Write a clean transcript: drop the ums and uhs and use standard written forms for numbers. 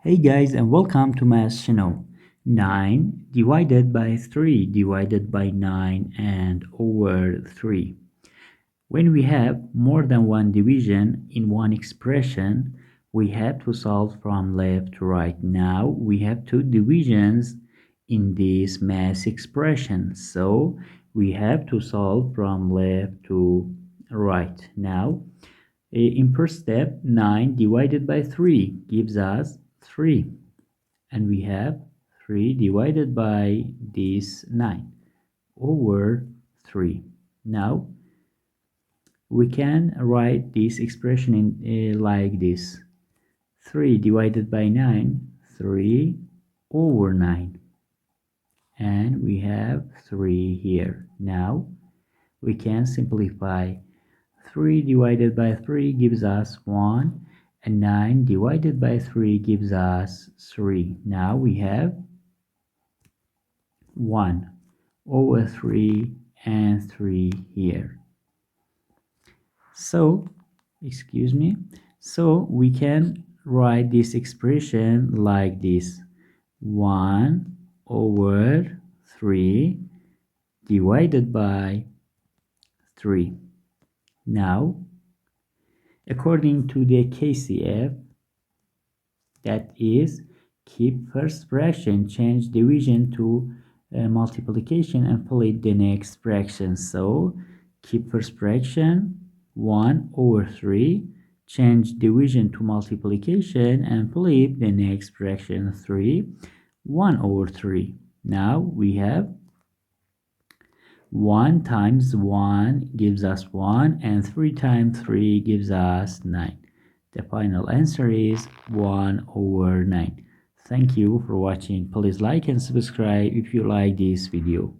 Hey guys, and welcome to Math channel. 9 divided by 3 divided by 9 and over 3. When we have more than one division in one expression, we have to solve from left to right. Now we have two divisions in this math expression, so we have to solve from left to right. Now in first step, 9 divided by 3 gives us 3. And we have 3 divided by this 9 over 3. Now, we can write this expression in like this. 3 divided by 9, 3 over 9. And we have 3 here. Now, we can simplify. 3 divided by 3 gives us 1, and 9 divided by 3 gives us 3. Now we have 1 over 3 and 3 here. So, so we can write this expression like this. 1 over 3 divided by 3. Now, according to the KCF, that is, keep first fraction, change division to multiplication and flip the next fraction. So, keep first fraction 1 over 3, change division to multiplication and flip the next fraction 3, 1 over 3. Now we have 1 times 1 gives us 1, and 3 times 3 gives us 9. The final answer is 1 over 9. Thank you for watching. Please like and subscribe if you like this video.